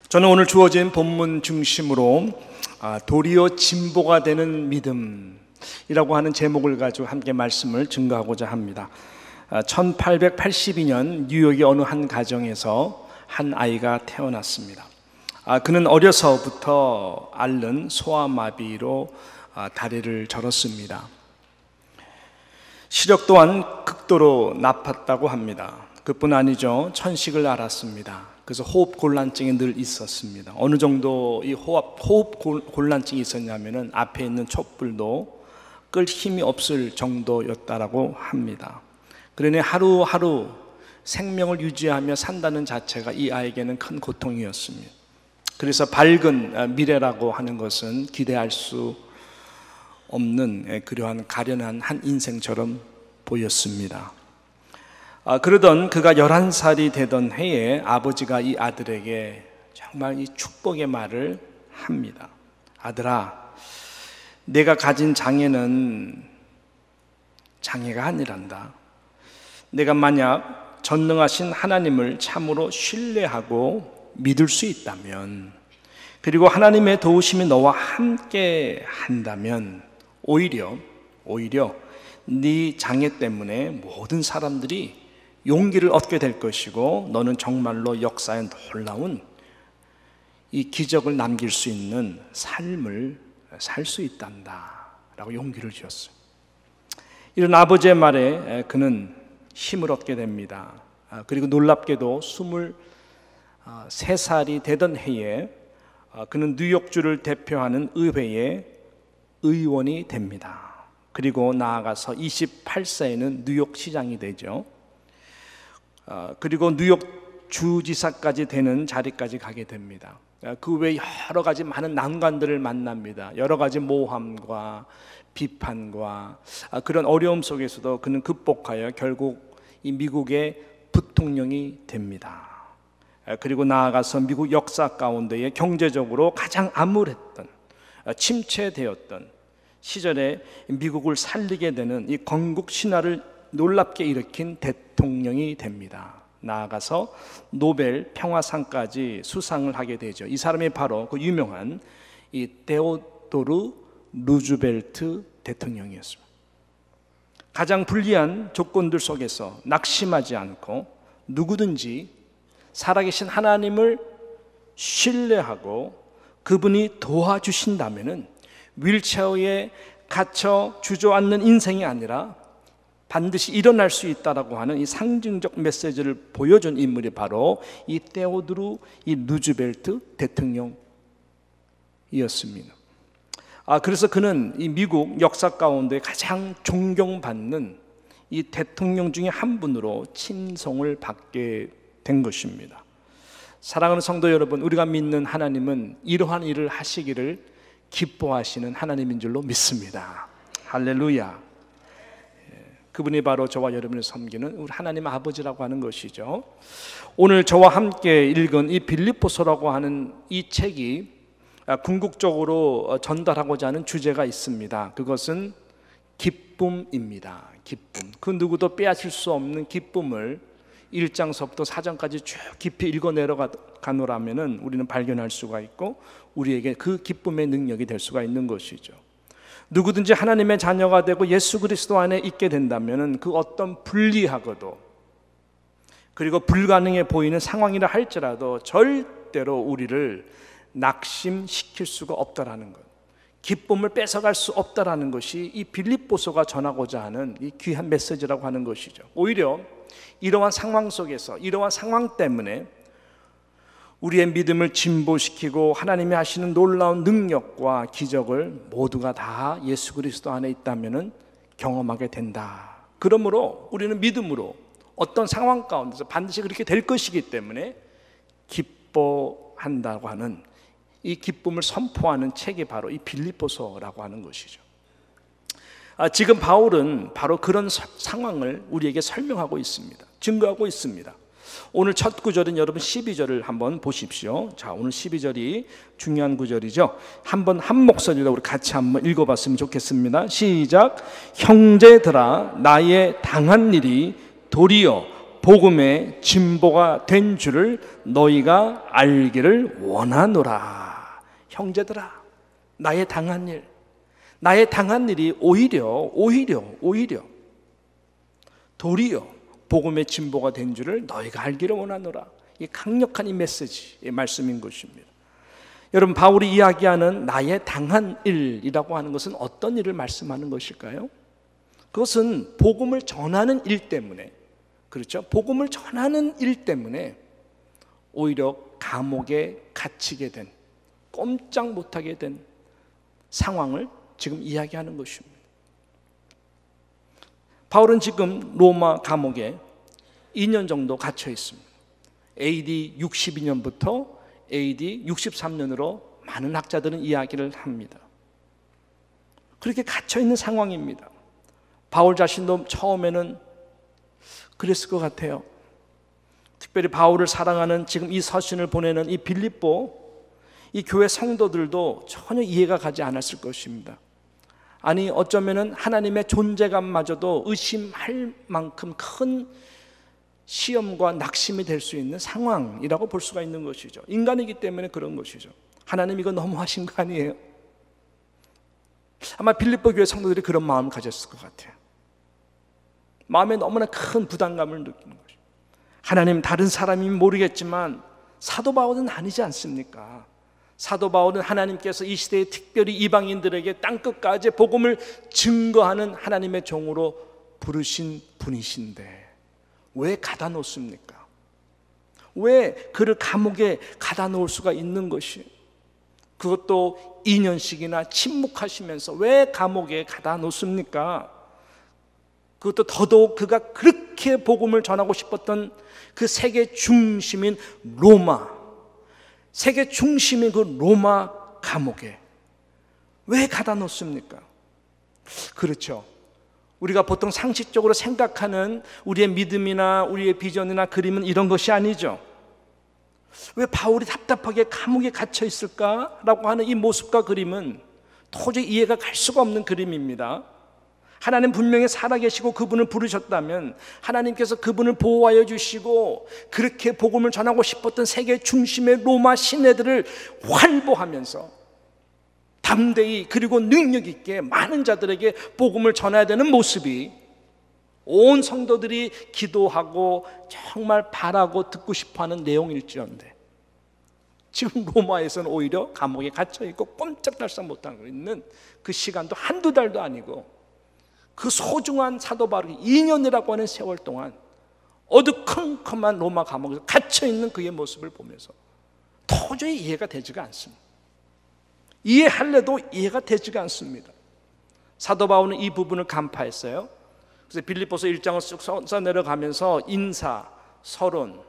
저는 오늘 주어진 본문 중심으로 도리어 진보가 되는 믿음이라고 하는 제목을 가지고 함께 말씀을 증거하고자 합니다. 1882년 뉴욕의 어느 한 가정에서 한 아이가 태어났습니다. 그는 어려서부터 앓는 소아마비로 다리를 절었습니다. 시력 또한 극도로 나빴다고 합니다. 그뿐 아니죠. 천식을 앓았습니다. 그래서 호흡 곤란증이 늘 있었습니다. 어느 정도 이 호흡 곤란증이 있었냐면은 앞에 있는 촛불도 끌 힘이 없을 정도였다라고 합니다. 그러니 하루하루 생명을 유지하며 산다는 자체가 이 아이에게는 큰 고통이었습니다. 그래서 밝은 미래라고 하는 것은 기대할 수 없는 그러한 가련한 한 인생처럼 보였습니다. 그러던 그가 11살이 되던 해에 아버지가 이 아들에게 정말 이 축복의 말을 합니다. 아들아, 내가 가진 장애는 장애가 아니란다. 내가 만약 전능하신 하나님을 참으로 신뢰하고 믿을 수 있다면, 그리고 하나님의 도우심이 너와 함께 한다면 오히려 네 장애 때문에 모든 사람들이 용기를 얻게 될 것이고 너는 정말로 역사에 놀라운 이 기적을 남길 수 있는 삶을 살 수 있단다 라고 용기를 주었어요. 이런 아버지의 말에 그는 힘을 얻게 됩니다. 그리고 놀랍게도 23살이 되던 해에 그는 뉴욕주를 대표하는 의회의 의원이 됩니다. 그리고 나아가서 28세에는 뉴욕 시장이 되죠. 그리고 뉴욕 주지사까지 되는 자리까지 가게 됩니다. 그 외에 여러 가지 많은 난관들을 만납니다. 여러 가지 모함과 비판과 그런 어려움 속에서도 그는 극복하여 결국 이 미국의 부통령이 됩니다. 그리고 나아가서 미국 역사 가운데에 경제적으로 가장 암울했던, 침체되었던 시절에 미국을 살리게 되는 이 건국 신화를 놀랍게 일으킨 대통령이 됩니다. 나아가서 노벨 평화상까지 수상을 하게 되죠. 이 사람이 바로 그 유명한 이 테오도르 루즈벨트 대통령이었습니다. 가장 불리한 조건들 속에서 낙심하지 않고 누구든지 살아계신 하나님을 신뢰하고 그분이 도와주신다면은 윌체어에 갇혀 주저앉는 인생이 아니라 반드시 일어날 수 있다라고 하는 이 상징적 메시지를 보여준 인물이 바로 이 테오도르 루즈벨트 대통령이었습니다. 그래서 그는 이 미국 역사 가운데 가장 존경받는 이 대통령 중에 한 분으로 칭송을 받게 된 것입니다. 사랑하는 성도 여러분, 우리가 믿는 하나님은 이러한 일을 하시기를 기뻐하시는 하나님인 줄로 믿습니다. 할렐루야. 그분이 바로 저와 여러분을 섬기는 우리 하나님 아버지라고 하는 것이죠. 오늘 저와 함께 읽은 이 빌립보서라고 하는 이 책이 궁극적으로 전달하고자 하는 주제가 있습니다. 그것은 기쁨입니다. 기쁨. 그 누구도 빼앗을 수 없는 기쁨을 1장서부터 4장까지 쭉 깊이 읽어 내려가노라면은 우리는 발견할 수가 있고 우리에게 그 기쁨의 능력이 될 수가 있는 것이죠. 누구든지 하나님의 자녀가 되고 예수 그리스도 안에 있게 된다면 그 어떤 불리하고도 그리고 불가능해 보이는 상황이라 할지라도 절대로 우리를 낙심시킬 수가 없다라는 것, 기쁨을 뺏어갈 수 없다라는 것이 이 빌립보서가 전하고자 하는 이 귀한 메시지라고 하는 것이죠. 오히려 이러한 상황 속에서, 이러한 상황 때문에 우리의 믿음을 진보시키고 하나님이 하시는 놀라운 능력과 기적을 모두가 다 예수 그리스도 안에 있다면 경험하게 된다. 그러므로 우리는 믿음으로 어떤 상황 가운데서 반드시 그렇게 될 것이기 때문에 기뻐한다고 하는 이 기쁨을 선포하는 책이 바로 이 빌립보서라고 하는 것이죠. 지금 바울은 바로 그런 상황을 우리에게 설명하고 있습니다. 증거하고 있습니다. 오늘 첫 구절은 여러분 12절을 한번 보십시오. 자, 오늘 12절이 중요한 구절이죠. 한번 한 목소리로 우리 같이 한번 읽어봤으면 좋겠습니다. 시작. 형제들아, 나의 당한 일이 도리어 복음의 진보가 된 줄을 너희가 알기를 원하노라. 형제들아, 나의 당한 일이 오히려 도리어 복음의 진보가 된 줄을 너희가 알기를 원하노라. 이 강력한 이 메시지의 말씀인 것입니다. 여러분, 바울이 이야기하는 나의 당한 일이라고 하는 것은 어떤 일을 말씀하는 것일까요? 그것은 복음을 전하는 일 때문에, 그렇죠? 복음을 전하는 일 때문에 오히려 감옥에 갇히게 된, 꼼짝 못하게 된 상황을 지금 이야기하는 것입니다. 바울은 지금 로마 감옥에 2년 정도 갇혀 있습니다. AD 62년부터 AD 63년으로 많은 학자들은 이야기를 합니다. 그렇게 갇혀 있는 상황입니다. 바울 자신도 처음에는 그랬을 것 같아요. 특별히 바울을 사랑하는 지금 이 서신을 보내는 이 빌립보, 이 교회 성도들도 전혀 이해가 가지 않았을 것입니다. 아니, 어쩌면은 하나님의 존재감마저도 의심할 만큼 큰 시험과 낙심이 될 수 있는 상황이라고 볼 수가 있는 것이죠. 인간이기 때문에 그런 것이죠. 하나님, 이거 너무하신 거 아니에요? 아마 빌립보 교회 성도들이 그런 마음을 가졌을 것 같아요. 마음에 너무나 큰 부담감을 느끼는 것이죠. 하나님, 다른 사람이면 모르겠지만 사도 바울은 아니지 않습니까? 사도 바울은 하나님께서 이 시대에 특별히 이방인들에게 땅끝까지 복음을 증거하는 하나님의 종으로 부르신 분이신데 왜 가다 놓습니까? 왜 그를 감옥에 가다 놓을 수가 있는 것이? 그것도 2년씩이나 침묵하시면서 왜 감옥에 가다 놓습니까? 그것도 더더욱 그가 그렇게 복음을 전하고 싶었던 그 세계 중심인 로마, 세계 중심인 그 로마 감옥에 왜 가다 놓습니까? 그렇죠. 우리가 보통 상식적으로 생각하는 우리의 믿음이나 우리의 비전이나 그림은 이런 것이 아니죠. 왜 바울이 답답하게 감옥에 갇혀 있을까라고 하는 이 모습과 그림은 도저히 이해가 갈 수가 없는 그림입니다. 하나님 분명히 살아계시고 그분을 부르셨다면 하나님께서 그분을 보호하여 주시고 그렇게 복음을 전하고 싶었던 세계 중심의 로마 시내들을 활보하면서 담대히 그리고 능력 있게 많은 자들에게 복음을 전해야 되는 모습이 온 성도들이 기도하고 정말 바라고 듣고 싶어하는 내용일지언데 지금 로마에서는 오히려 감옥에 갇혀있고 꼼짝달싹 못하고 있는 그 시간도 한두 달도 아니고 그 소중한 사도 바울이 2년이라고 하는 세월 동안 어두컴컴한 로마 감옥에서 갇혀있는 그의 모습을 보면서 도저히 이해가 되지가 않습니다. 이해할래도 이해가 되지가 않습니다. 사도 바울은 이 부분을 간파했어요. 그래서 빌립보서 1장을 쭉 써내려가면서 인사, 서론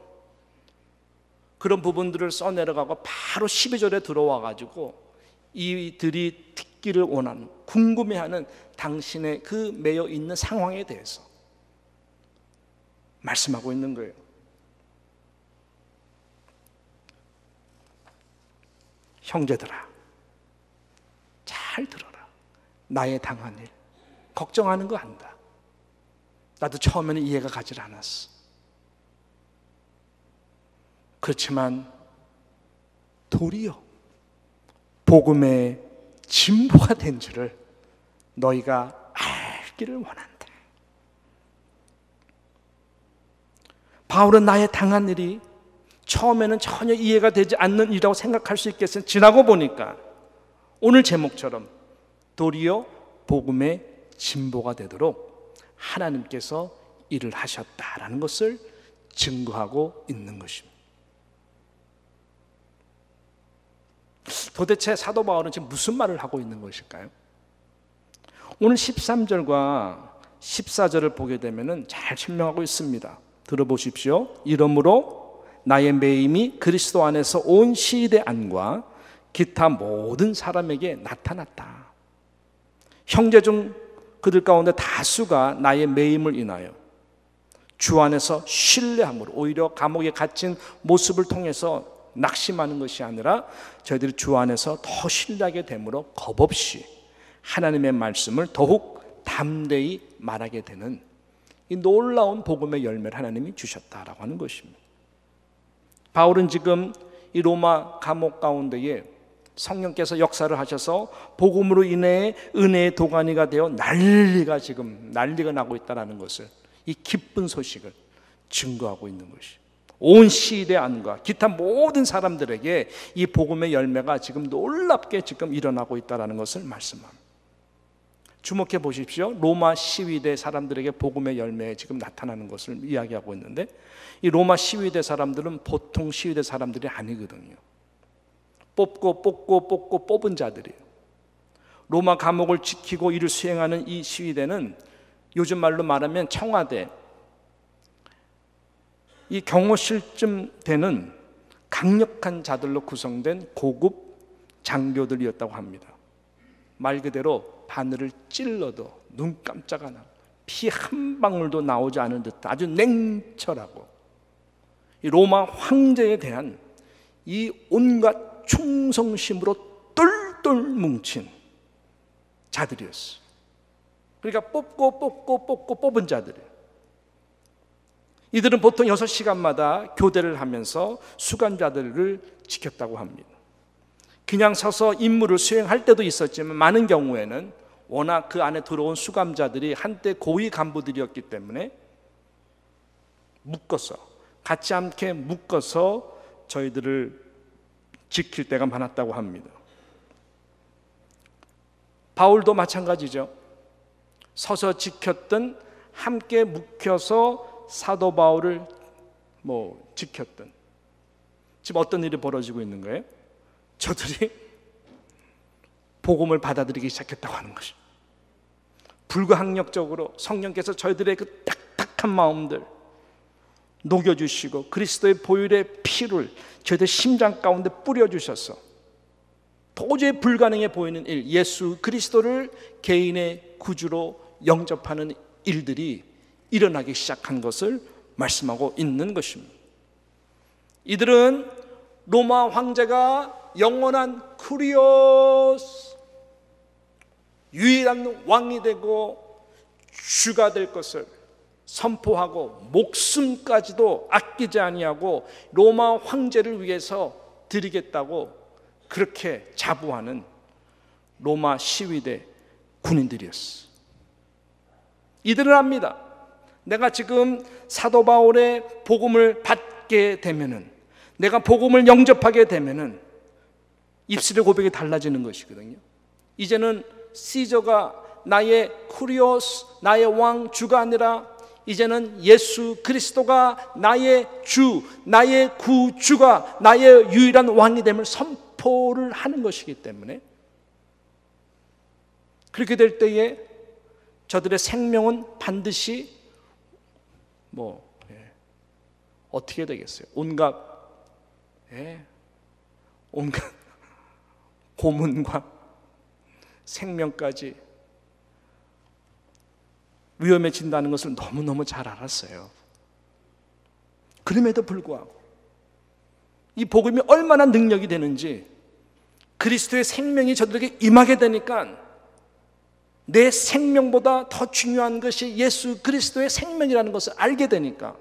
그런 부분들을 써내려가고 바로 12절에 들어와가지고 이들이 듣기를 원하는, 궁금해하는 당신의 그 매여 있는 상황에 대해서 말씀하고 있는 거예요. 형제들아, 잘 들어라. 나의 당한 일, 걱정하는 거 안다. 나도 처음에는 이해가 가질 않았어. 그렇지만 도리어 복음의 진보가 된 줄을 너희가 알기를 원한다. 바울은 나의 당한 일이 처음에는 전혀 이해가 되지 않는 일이라고 생각할 수 있겠어요. 지나고 보니까 오늘 제목처럼 도리어 복음의 진보가 되도록 하나님께서 일을 하셨다라는 것을 증거하고 있는 것입니다. 도대체 사도 바울은 지금 무슨 말을 하고 있는 것일까요? 오늘 13절과 14절을 보게 되면 잘 설명하고 있습니다. 들어보십시오. 이러므로 나의 매임이 그리스도 안에서 온 시대 안과 기타 모든 사람에게 나타났다. 형제 중 그들 가운데 다수가 나의 매임을 인하여 주 안에서 신뢰함으로 오히려 감옥에 갇힌 모습을 통해서 낙심하는 것이 아니라 저희들이 주 안에서 더 신뢰하게 되므로 겁없이 하나님의 말씀을 더욱 담대히 말하게 되는 이 놀라운 복음의 열매를 하나님이 주셨다라고 하는 것입니다. 바울은 지금 이 로마 감옥 가운데에 성령께서 역사를 하셔서 복음으로 인해 은혜의 도가니가 되어 난리가 나고 있다는 것을, 이 기쁜 소식을 증거하고 있는 것이, 온 시대 안과 기타 모든 사람들에게 이 복음의 열매가 지금 놀랍게 지금 일어나고 있다는 것을 말씀합니다. 주목해 보십시오. 로마 시위대 사람들에게 복음의 열매 지금 나타나는 것을 이야기하고 있는데, 이 로마 시위대 사람들은 보통 시위대 사람들이 아니거든요. 뽑고 뽑은 자들이에요. 로마 감옥을 지키고 이를 수행하는 이 시위대는 요즘 말로 말하면 청와대, 이 경호실쯤 되는 강력한 자들로 구성된 고급 장교들이었다고 합니다. 말 그대로 바늘을 찔러도 눈 깜짝 안 하고 피 한 방울도 나오지 않은 듯 아주 냉철하고, 이 로마 황제에 대한 이 온갖 충성심으로 똘똘 뭉친 자들이었어요. 그러니까 뽑고 뽑은 자들이에요. 이들은 보통 6시간마다 교대를 하면서 수감자들을 지켰다고 합니다. 그냥 서서 임무를 수행할 때도 있었지만 많은 경우에는 워낙 그 안에 들어온 수감자들이 한때 고위 간부들이었기 때문에 같이 함께 묶어서 저희들을 지킬 때가 많았다고 합니다. 바울도 마찬가지죠. 서서 지켰던, 함께 묵혀서 사도 바울을 지켰던, 지금 어떤 일이 벌어지고 있는 거예요? 저들이 복음을 받아들이기 시작했다고 하는 것이죠. 불가항력적으로 성령께서 저희들의 그 딱딱한 마음들 녹여주시고 그리스도의 보혈의 피를 저희들 심장 가운데 뿌려주셔서 도저히 불가능해 보이는 일, 예수 그리스도를 개인의 구주로 영접하는 일들이 일어나기 시작한 것을 말씀하고 있는 것입니다. 이들은 로마 황제가 영원한 쿠리오스, 유일한 왕이 되고 주가 될 것을 선포하고 목숨까지도 아끼지 아니하고 로마 황제를 위해서 드리겠다고 그렇게 자부하는 로마 시위대 군인들이었어. 이들은 압니다. 내가 지금 사도 바울의 복음을 받게 되면은, 내가 복음을 영접하게 되면은 입술의 고백이 달라지는 것이거든요. 이제는 시저가 나의 쿠리오스, 나의 왕, 주가 아니라 이제는 예수 그리스도가 나의 주, 나의 구주가 나의 유일한 왕이 됨을 선포를 하는 것이기 때문에, 그렇게 될 때에 저들의 생명은 반드시 어떻게 되겠어요? 온갖 고문과 생명까지 위험해진다는 것을 너무너무 잘 알았어요. 그럼에도 불구하고 이 복음이 얼마나 능력이 되는지, 그리스도의 생명이 저들에게 임하게 되니까 내 생명보다 더 중요한 것이 예수 그리스도의 생명이라는 것을 알게 되니까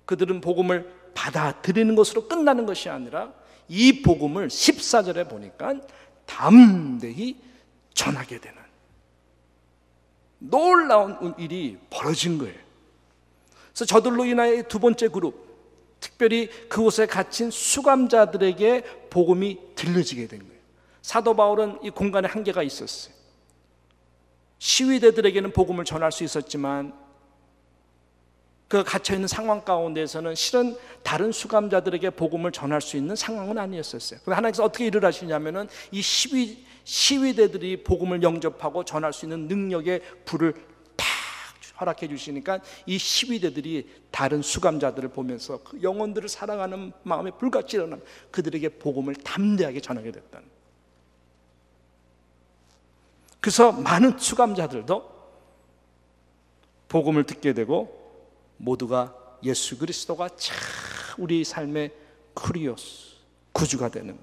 그들은 복음을 받아들이는 것으로 끝나는 것이 아니라 이 복음을 14절에 보니까 담대히 전하게 되는 놀라운 일이 벌어진 거예요. 그래서 저들로 인하여 두 번째 그룹, 특별히 그곳에 갇힌 수감자들에게 복음이 들려지게 된 거예요. 사도 바울은 이 공간에 한계가 있었어요. 시위대들에게는 복음을 전할 수 있었지만 그 갇혀있는 상황 가운데에서는 실은 다른 수감자들에게 복음을 전할 수 있는 상황은 아니었었어요. 그런데 하나님께서 어떻게 일을 하시냐면은 이 시위대들이 복음을 영접하고 전할 수 있는 능력의 불을 탁 허락해 주시니까 이 시위대들이 다른 수감자들을 보면서 그 영혼들을 사랑하는 마음에 불같이 일어나 그들에게 복음을 담대하게 전하게 됐다는. 그래서 많은 수감자들도 복음을 듣게 되고 모두가 예수 그리스도가 참 우리 삶의 쿠리오스, 구주가 되는,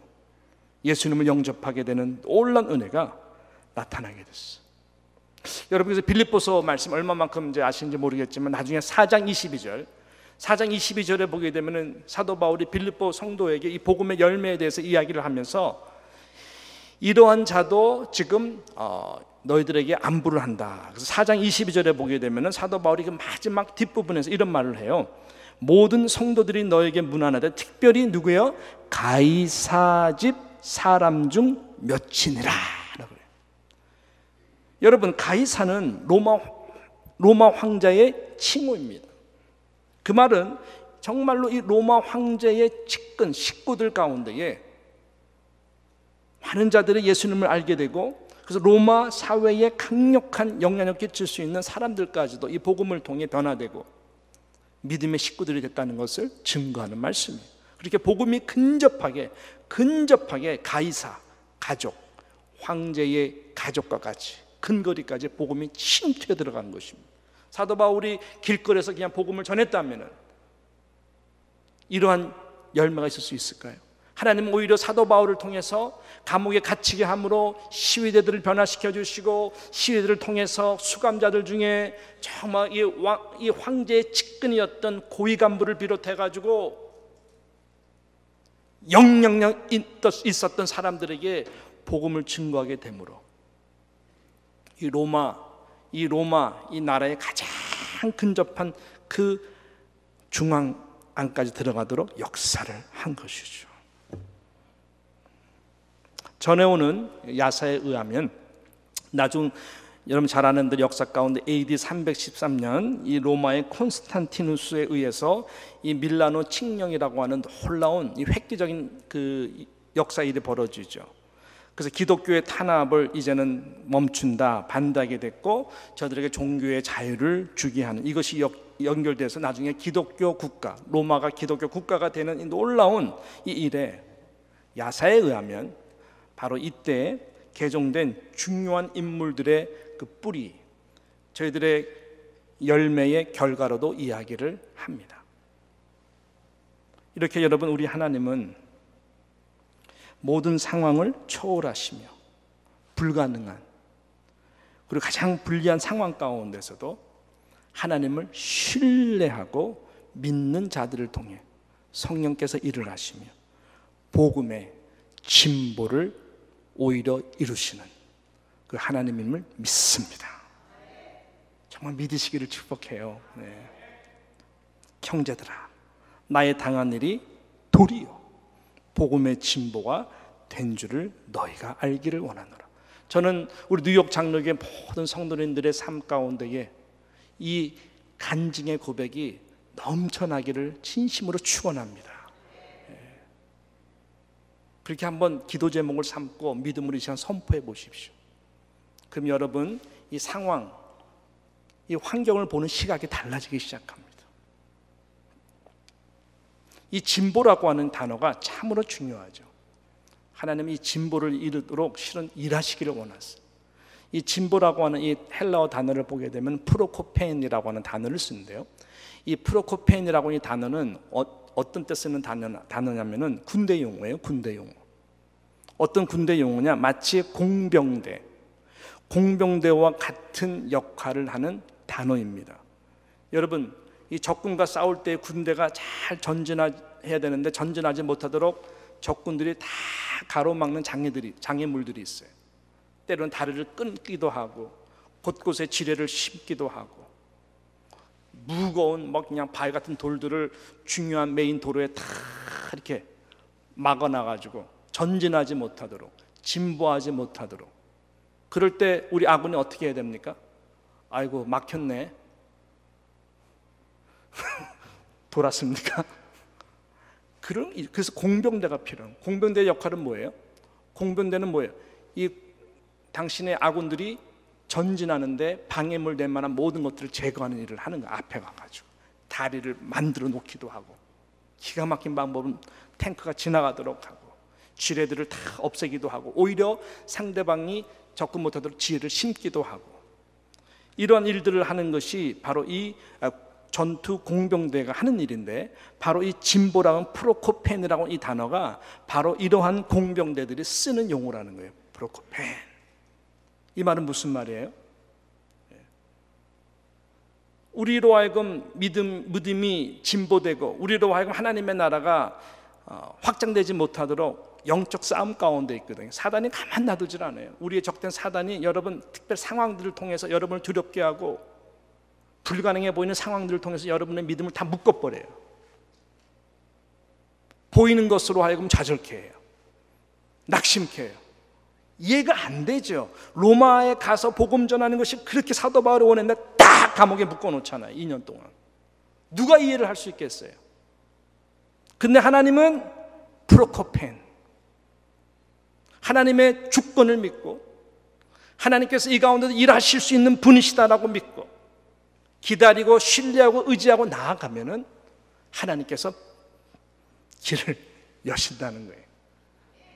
예수님을 영접하게 되는 놀라운 은혜가 나타나게 됐어요. 여러분, 그래서 빌립보서 말씀 얼마만큼 이제 아시는지 모르겠지만 나중에 4장 22절에 보게 되면은 사도 바울이 빌립보 성도에게 이 복음의 열매에 대해서 이야기를 하면서 이러한 자도 지금 너희들에게 안부를 한다. 그래서 4장 22절에 보게 되면은 사도 바울이 그 마지막 뒷부분에서 이런 말을 해요. 모든 성도들이 너에게 문안하되 특별히 누구예요? 가이사 집 사람 중 몇이니라. 여러분, 가이사는 로마 황제의 칭호입니다. 그 말은 정말로 이 로마 황제의 측근 식구들 가운데에 많은 자들이 예수님을 알게 되고, 그래서 로마 사회에 강력한 영향력을 끼칠 수 있는 사람들까지도 이 복음을 통해 변화되고 믿음의 식구들이 됐다는 것을 증거하는 말씀이에요. 그렇게 복음이 근접하게 가이사 가족, 황제의 가족과 같이 근거리까지 복음이 침투해 들어간 것입니다. 사도 바울이 길거리에서 그냥 복음을 전했다면 이러한 열매가 있을 수 있을까요? 하나님은 오히려 사도 바울을 통해서 감옥에 갇히게 함으로 시위대들을 변화시켜 주시고, 시위대를 통해서 수감자들 중에 정말 이 황제의 측근이었던 고위 간부를 비롯해 가지고 영향력 있었던 사람들에게 복음을 증거하게 되므로 이 나라의 가장 근접한 그 중앙 안까지 들어가도록 역사를 한 것이죠. 전해오는 야사에 의하면 여러분 잘 아는 들 역사 가운데 AD 313년 이 로마의 콘스탄티누스에 의해서 이 밀라노 칙령이라고 하는 놀라운 이 획기적인 그 역사 일이 벌어지죠. 그래서 기독교의 탄압을 이제는 멈춘다, 반대하게 됐고 저들에게 종교의 자유를 주게 하는, 이것이 연결돼서 나중에 기독교 국가, 로마가 기독교 국가가 되는 이 놀라운 이 일에 야사에 의하면 바로 이때 개종된 중요한 인물들의 그 뿌리, 저희들의 열매의 결과로도 이야기를 합니다. 이렇게 여러분, 우리 하나님은 모든 상황을 초월하시며 불가능한, 그리고 가장 불리한 상황 가운데서도 하나님을 신뢰하고 믿는 자들을 통해 성령께서 일을 하시며 복음의 진보를 오히려 이루시는 그 하나님임을 믿습니다. 정말 믿으시기를 축복해요. 네. 형제들아, 나의 당한 일이 도리요 복음의 진보가 된 줄을 너희가 알기를 원하노라. 저는 우리 뉴욕 장로교의 모든 성도님들의 삶 가운데에 이 간증의 고백이 넘쳐나기를 진심으로 축원합니다. 그렇게 한번 기도 제목을 삼고 믿음으로 이 시간 선포해 보십시오. 그럼 여러분, 이 상황, 이 환경을 보는 시각이 달라지기 시작합니다. 이 진보라고 하는 단어가 참으로 중요하죠. 하나님이 이 진보를 이루도록 실은 일하시기를 원하세요. 이 진보라고 하는 이 헬라어 단어를 보게 되면 프로코펜이라고 하는 단어를 쓰는데요. 이 프로코펜이라고 하는 이 단어는 어떤 때 쓰는 단어냐면은 군대 용어예요. 군대 용어. 어떤 군대 용어냐? 마치 공병대와 같은 역할을 하는 단어입니다. 여러분, 이 적군과 싸울 때 군대가 잘 전진해야 되는데 전진하지 못하도록 적군들이 다 가로막는 장애물들이 있어요. 때로는 다리를 끊기도 하고 곳곳에 지뢰를 심기도 하고 무거운 그냥 바위 같은 돌들을 중요한 메인 도로에 다 이렇게 막아놔가지고 전진하지 못하도록, 진보하지 못하도록. 그럴 때 우리 아군이 어떻게 해야 됩니까? 아이고, 막혔네. 돌았습니까? 그래서 공병대가 필요해요. 공병대의 역할은 뭐예요? 공병대는 뭐예요? 이 당신의 아군들이 전진하는데 방해물 될 만한 모든 것들을 제거하는 일을 하는 거예요. 앞에 가가지고 다리를 만들어 놓기도 하고, 기가 막힌 방법은 탱크가 지나가도록 하고 지뢰들을 다 없애기도 하고, 오히려 상대방이 접근 못하도록 지뢰를 심기도 하고, 이러한 일들을 하는 것이 바로 이 전투 공병대가 하는 일인데, 바로 이 진보라는 프로코펜이라고 이 단어가 바로 이러한 공병대들이 쓰는 용어라는 거예요. 프로코펜. 이 말은 무슨 말이에요? 우리로 하여금 믿음이 진보되고 우리로 하여금 하나님의 나라가 확장되지 못하도록 영적 싸움 가운데 있거든요. 사단이 가만 놔두질 않아요. 우리의 적된 사단이 여러분 특별 상황들을 통해서 여러분을 두렵게 하고 불가능해 보이는 상황들을 통해서 여러분의 믿음을 다 묶어버려요. 보이는 것으로 하여금 좌절케 해요. 낙심케 해요. 이해가 안 되죠. 로마에 가서 복음 전하는 것이 그렇게 사도 바울이 원했는데 딱 감옥에 묶어놓잖아요. 2년 동안. 누가 이해를 할 수 있겠어요? 근데 하나님은 프로코펜, 하나님의 주권을 믿고 하나님께서 이 가운데서 일하실 수 있는 분이시다라고 믿고 기다리고 신뢰하고 의지하고 나아가면은 하나님께서 길을 여신다는 거예요.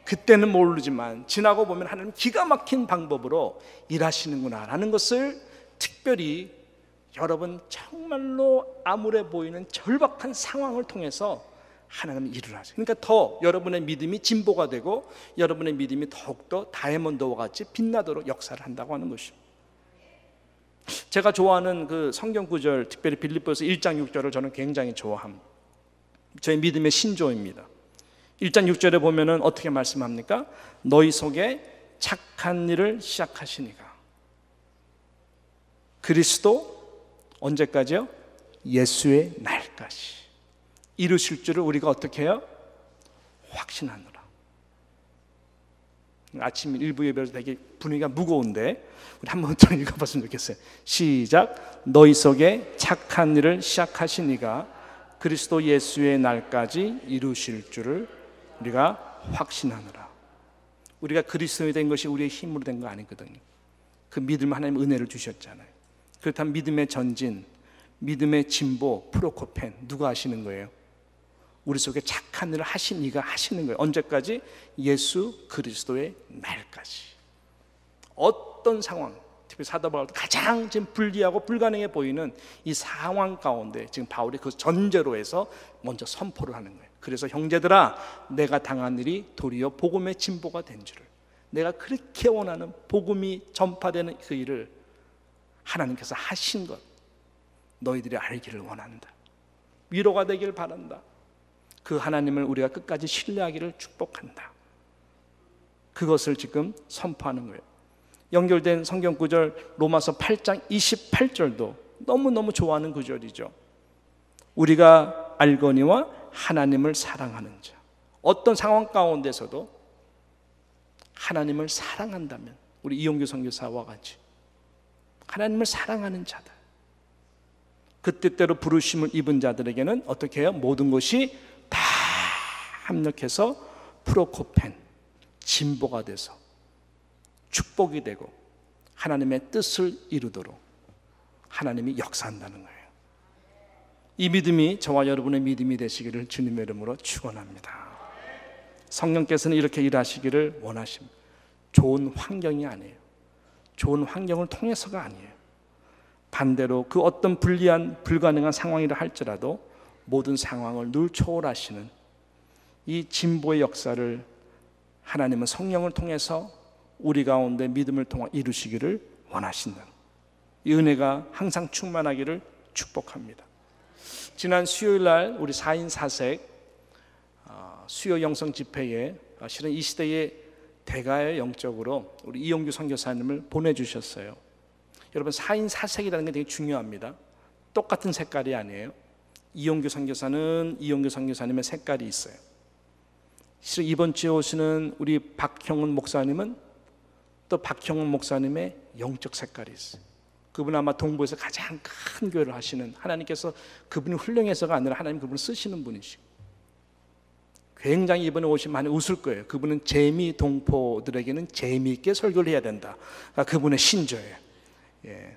그때는 모르지만 지나고 보면 하나님 기가 막힌 방법으로 일하시는구나라는 것을 특별히 여러분 정말로 암울해 보이는 절박한 상황을 통해서 하나님은 일을 하세요. 그러니까 더 여러분의 믿음이 진보가 되고 여러분의 믿음이 더욱더 다이아몬드와 같이 빛나도록 역사를 한다고 하는 것입니다. 제가 좋아하는 그 성경 구절, 특별히 빌립보서 1장 6절을 저는 굉장히 좋아합니다. 저의 믿음의 신조입니다. 1장 6절에 보면은 어떻게 말씀합니까? 너희 속에 착한 일을 시작하시니가. 그리스도 언제까지요? 예수의 날까지 이루실 줄을 우리가 어떻게 해요? 확신하노라. 아침 일부 예배에서 되게 분위기가 무거운데 우리 한 번 더 읽어봤으면 좋겠어요. 시작. 너희 속에 착한 일을 시작하시니가 그리스도 예수의 날까지 이루실 줄을 우리가 확신하노라. 우리가 그리스도인이 된 것이 우리의 힘으로 된 거 아니거든요. 그 믿음 하나님 은혜를 주셨잖아요. 그렇다면 믿음의 전진, 믿음의 진보, 프로코펜 누가 하시는 거예요? 우리 속에 착한 일을 하신 이가 하시는 거예요. 언제까지? 예수 그리스도의 날까지. 어떤 상황, 특히 사도 바울도 가장 지금 불리하고 불가능해 보이는 이 상황 가운데 지금 바울이 그 전제로 해서 먼저 선포를 하는 거예요. 그래서 형제들아, 내가 당한 일이 도리어 복음의 진보가 된 줄을, 내가 그렇게 원하는 복음이 전파되는 그 일을 하나님께서 하신 것 너희들이 알기를 원한다. 위로가 되길 바란다. 그 하나님을 우리가 끝까지 신뢰하기를 축복한다. 그것을 지금 선포하는 거예요. 연결된 성경 구절 로마서 8장 28절도 너무너무 좋아하는 구절이죠. 우리가 알거니와 하나님을 사랑하는 자. 어떤 상황 가운데서도 하나님을 사랑한다면 우리 이용규 선교사와 같이 하나님을 사랑하는 자들, 그 뜻대로 부르심을 입은 자들에게는 어떻게 해요? 모든 것이 다 합력해서 프로코펜, 진보가 돼서 축복이 되고 하나님의 뜻을 이루도록 하나님이 역사한다는 거예요. 이 믿음이 저와 여러분의 믿음이 되시기를 주님의 이름으로 축원합니다. 성령께서는 이렇게 일하시기를 원하십니다. 좋은 환경이 아니에요. 좋은 환경을 통해서가 아니에요. 반대로 그 어떤 불리한 불가능한 상황이라 할지라도 모든 상황을 늘 초월하시는 이 진보의 역사를 하나님은 성령을 통해서 우리 가운데 믿음을 통해 이루시기를 원하신다. 이 은혜가 항상 충만하기를 축복합니다. 지난 수요일 날 우리 4인 4색 수요 영성 집회에 실은 이 시대의 대가의 영적으로 우리 이용규 선교사님을 보내주셨어요. 여러분 4인 4색이라는 게 되게 중요합니다. 똑같은 색깔이 아니에요. 이용규 선교사는 이용규 선교사님의 색깔이 있어요. 실은 이번 주에 오시는 우리 박형은 목사님은 또 박형은 목사님의 영적 색깔이 있어요. 그분은 아마 동부에서 가장 큰 교회를 하시는, 하나님께서 그분이 훌륭해서가 아니라 하나님 그분을 쓰시는 분이시고, 굉장히 이번에 오시면 많이 웃을 거예요. 그분은 재미 동포들에게는 재미있게 설교를 해야 된다. 그분의 신조예요. 예.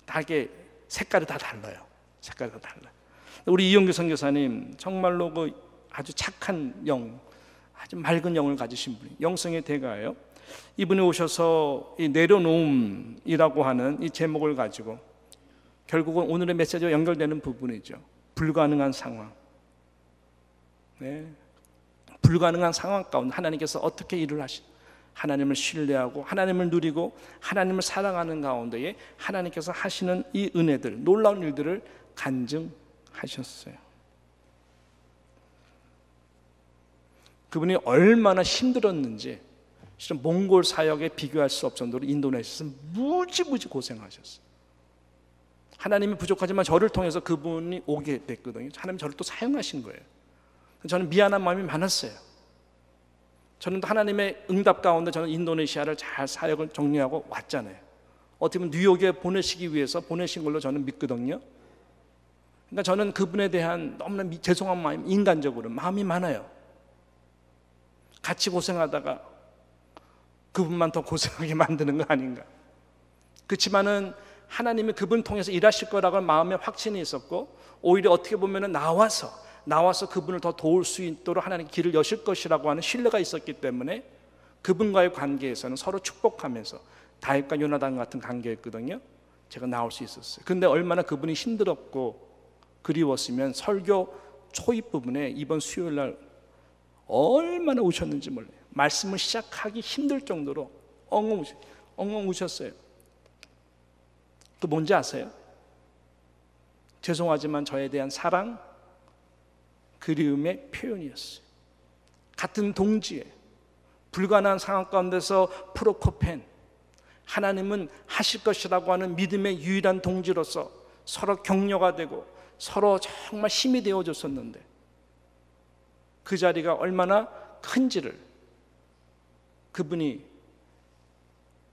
다 이게 색깔이 다 달라요. 색깔이 다 달라요. 우리 이용규 선교사님 정말로 그 아주 착한 영, 아주 맑은 영을 가지신 분이 영성의 대가예요. 이분이 오셔서 이 내려놓음이라고 하는 이 제목을 가지고 결국은 오늘의 메시지와 연결되는 부분이죠. 불가능한 상황. 네. 불가능한 상황 가운데 하나님께서 어떻게 일을 하나님을 신뢰하고 하나님을 누리고 하나님을 사랑하는 가운데에 하나님께서 하시는 이 은혜들, 놀라운 일들을 간증하셨어요. 그분이 얼마나 힘들었는지 진짜 몽골 사역에 비교할 수 없을 정도로 인도네시아에서 무지무지 고생하셨어요. 하나님이 부족하지만 저를 통해서 그분이 오게 됐거든요. 하나님 저를 또 사용하신 거예요. 저는 미안한 마음이 많았어요. 저는 하나님의 응답 가운데 저는 인도네시아를 잘 사역을 정리하고 왔잖아요. 어떻게 보면 뉴욕에 보내시기 위해서 보내신 걸로 저는 믿거든요. 그러니까 저는 그분에 대한 너무나 죄송한 마음, 인간적으로 마음이 많아요. 같이 고생하다가 그분만 더 고생하게 만드는 거 아닌가. 그렇지만은 하나님이 그분 통해서 일하실 거라고 마음에 확신이 있었고, 오히려 어떻게 보면은 나와서 그분을 더 도울 수 있도록 하나님 길을 여실 것이라고 하는 신뢰가 있었기 때문에 그분과의 관계에서는 서로 축복하면서 다윗과 요나단 같은 관계였거든요. 제가 나올 수 있었어요. 근데 얼마나 그분이 힘들었고 그리웠으면 설교 초입 부분에 이번 수요일 날 얼마나 우셨는지 몰라요. 말씀을 시작하기 힘들 정도로 엉엉 우셨어요. 또 뭔지 아세요? 죄송하지만 저에 대한 사랑, 그리움의 표현이었어요. 같은 동지에 불가능한 상황 가운데서 프로코펜, 하나님은 하실 것이라고 하는 믿음의 유일한 동지로서 서로 격려가 되고 서로 정말 힘이 되어줬었는데 그 자리가 얼마나 큰지를 그분이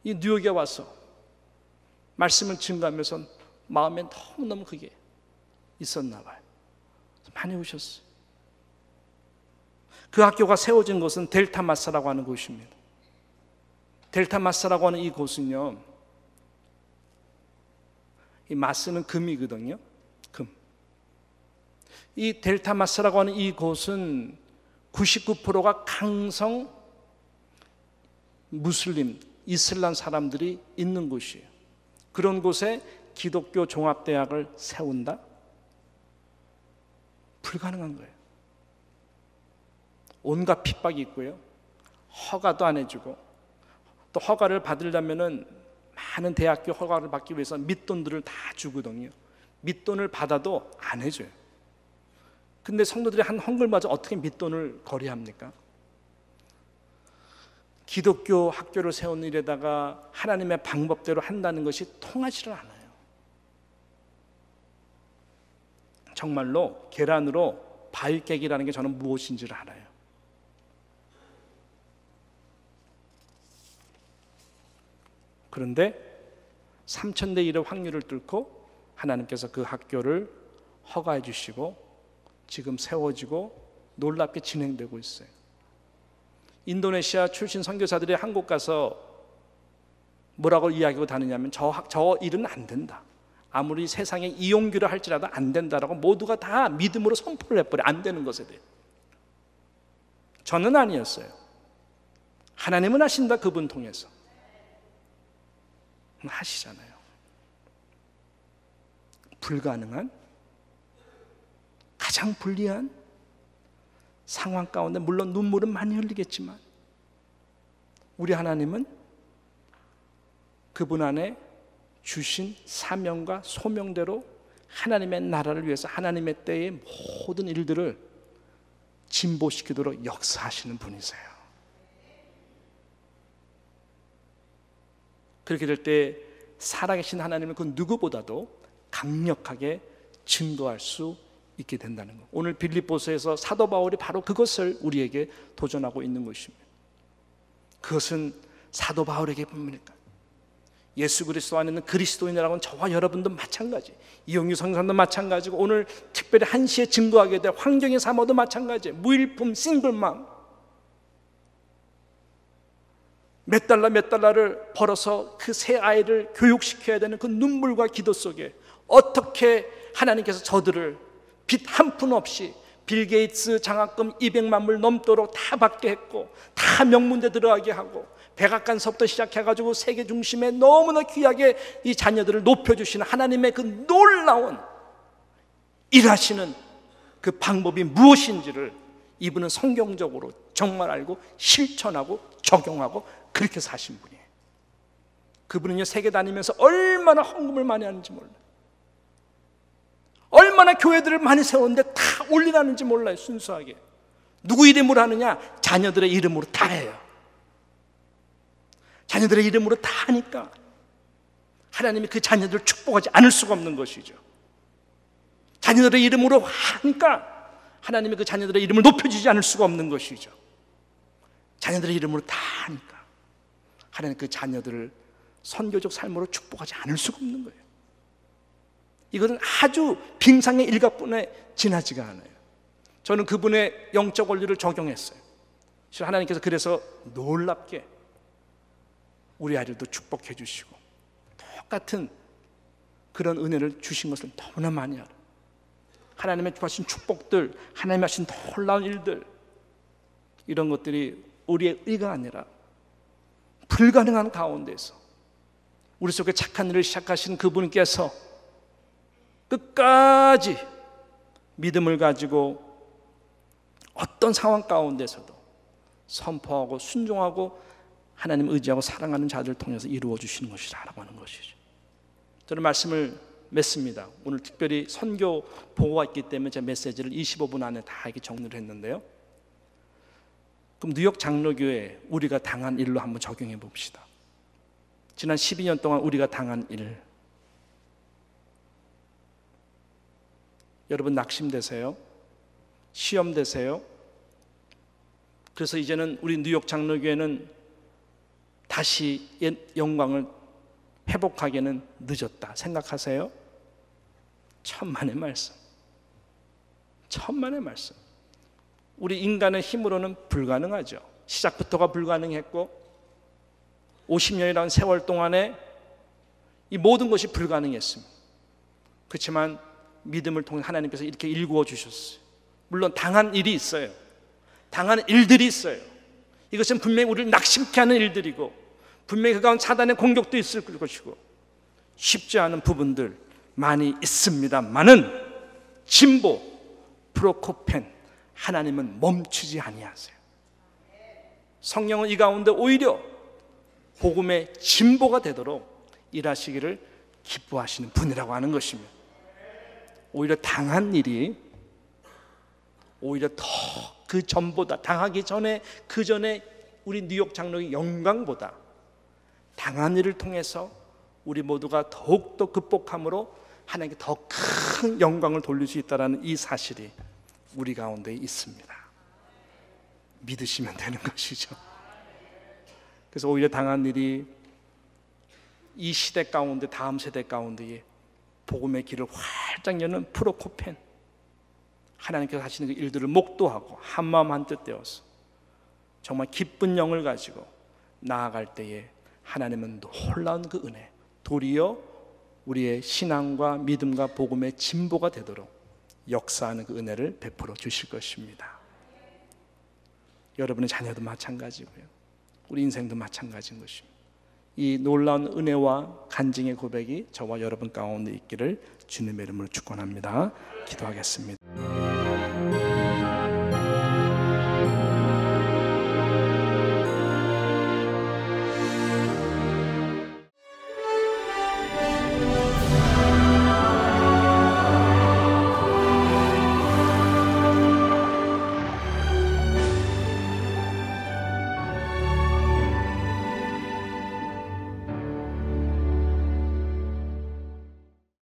이 뉴욕에 와서 말씀을 증거하면서 마음에 너무너무 그게 있었나 봐요. 많이 우셨어요. 그 학교가 세워진 곳은 델타 마사라고 하는 곳입니다. 델타 마사라고 하는 이 곳은요, 이 마스는 금이거든요. 금. 이 델타 마사라고 하는 이 곳은 99%가 강성 무슬림, 이슬람 사람들이 있는 곳이에요. 그런 곳에 기독교 종합대학을 세운다? 불가능한 거예요. 온갖 핍박이 있고요. 허가도 안 해주고, 또 허가를 받으려면은 많은 대학교 허가를 받기 위해서 밑돈들을 다 주거든요. 밑돈을 받아도 안 해줘요. 근데 성도들이 한 헝글마저 어떻게 밑돈을 거래합니까? 기독교 학교를 세운 일에다가 하나님의 방법대로 한다는 것이 통하지를 않아요. 정말로 계란으로 바위 깨기라는 게 저는 무엇인지를 알아요. 그런데 3000대 1의 확률을 뚫고 하나님께서 그 학교를 허가해 주시고 지금 세워지고 놀랍게 진행되고 있어요. 인도네시아 출신 선교사들이 한국 가서 뭐라고 이야기하고 다니냐면 저 일은 안 된다. 아무리 세상에 이용규를 할지라도 안 된다라고 모두가 다 믿음으로 선포를 해버려. 안 되는 것에 대해. 저는 아니었어요. 하나님은 하신다. 그분 통해서 하시잖아요. 불가능한, 가장 불리한 상황 가운데 물론 눈물은 많이 흘리겠지만 우리 하나님은 그분 안에 주신 사명과 소명대로 하나님의 나라를 위해서 하나님의 때의 모든 일들을 진보시키도록 역사하시는 분이세요. 그렇게 될 때 살아계신 하나님은 그 누구보다도 강력하게 증거할 수 있게 된다는 것. 오늘 빌립보서에서 사도 바울이 바로 그것을 우리에게 도전하고 있는 것입니다. 그것은 사도 바울에게 뿐입니까? 예수 그리스도 안에 있는 그리스도인이라고는 저와 여러분도 마찬가지, 이용규 성사도 마찬가지고 오늘 특별히 한시에 증거하게 될 환경의 사모도 마찬가지. 무일품 싱글맘 몇 달러를 벌어서 그 새 아이를 교육시켜야 되는 그 눈물과 기도 속에 어떻게 하나님께서 저들을 빚 한 푼 없이 빌 게이츠 장학금 200만 불 넘도록 다 받게 했고 다 명문대 들어가게 하고 백악관서부터 시작해가지고 세계 중심에 너무나 귀하게 이 자녀들을 높여주시는 하나님의 그 놀라운 일하시는 그 방법이 무엇인지를 이분은 성경적으로 정말 알고 실천하고 적용하고 그렇게 사신 분이에요. 그분은요, 세계 다니면서 얼마나 헌금을 많이 하는지 몰라요. 얼마나 교회들을 많이 세웠는데 다 올리라는지 몰라요. 순수하게 누구 이름으로 하느냐? 자녀들의 이름으로 다 해요. 자녀들의 이름으로 다 하니까 하나님이 그 자녀들을 축복하지 않을 수가 없는 것이죠. 자녀들의 이름으로 하니까 하나님이 그 자녀들의 이름을 높여주지 않을 수가 없는 것이죠. 자녀들의 이름으로 다 하니까 하나님 그 자녀들을 선교적 삶으로 축복하지 않을 수가 없는 거예요. 이것은 아주 빙상의 일각뿐에 지나지가 않아요. 저는 그분의 영적 원리를 적용했어요. 하나님께서 그래서 놀랍게 우리 아들도 축복해 주시고 똑같은 그런 은혜를 주신 것을 너무나 많이 알아요. 하나님의 주신 축복들, 하나님이 하신 놀라운 일들, 이런 것들이 우리의 의가 아니라 불가능한 가운데서 우리 속에 착한 일을 시작하신 그분께서 끝까지 믿음을 가지고 어떤 상황 가운데서도 선포하고 순종하고 하나님 의지하고 사랑하는 자들을 통해서 이루어 주시는 것이라고 하는 것이죠. 저는 말씀을 맺습니다. 오늘 특별히 선교 보고가 있기 때문에 제 메시지를 25분 안에 다 이렇게 정리를 했는데요. 그럼 뉴욕 장로교회 우리가 당한 일로 한번 적용해 봅시다. 지난 12년 동안 우리가 당한 일, 여러분 낙심되세요? 시험되세요? 그래서 이제는 우리 뉴욕 장로교회는 다시 옛 영광을 회복하기에는 늦었다 생각하세요? 천만의 말씀, 천만의 말씀. 우리 인간의 힘으로는 불가능하죠. 시작부터가 불가능했고 50년이라는 세월 동안에 이 모든 것이 불가능했습니다. 그렇지만 믿음을 통해 하나님께서 이렇게 일구어 주셨어요. 물론 당한 일이 있어요. 당한 일들이 있어요. 이것은 분명히 우리를 낙심케 하는 일들이고 분명히 그 가운데 사단의 공격도 있을 것이고 쉽지 않은 부분들 많이 있습니다만은 진보, 프로코펜, 하나님은 멈추지 아니하세요. 성령은 이 가운데 오히려 복음의 진보가 되도록 일하시기를 기뻐하시는 분이라고 하는 것입니다. 오히려 당한 일이 오히려 더 그 전보다 당하기 전에 그 전에 우리 뉴욕 장로의 영광보다 당한 일을 통해서 우리 모두가 더욱더 극복함으로 하나님께 더 큰 영광을 돌릴 수 있다는 이 사실이 우리 가운데 있습니다. 믿으시면 되는 것이죠. 그래서 오히려 당한 일이 이 시대 가운데 다음 세대 가운데에 복음의 길을 활짝 여는 프로코펜, 하나님께서 하시는 그 일들을 목도하고 한마음 한뜻 되어서 정말 기쁜 영을 가지고 나아갈 때에 하나님은 놀라운 그 은혜, 도리어 우리의 신앙과 믿음과 복음의 진보가 되도록 역사하는 그 은혜를 베풀어 주실 것입니다. 여러분의 자녀도 마찬가지고요, 우리 인생도 마찬가지인 것입니다. 이 놀라운 은혜와 간증의 고백이 저와 여러분 가운데 있기를 주님의 이름으로 축원합니다. 기도하겠습니다.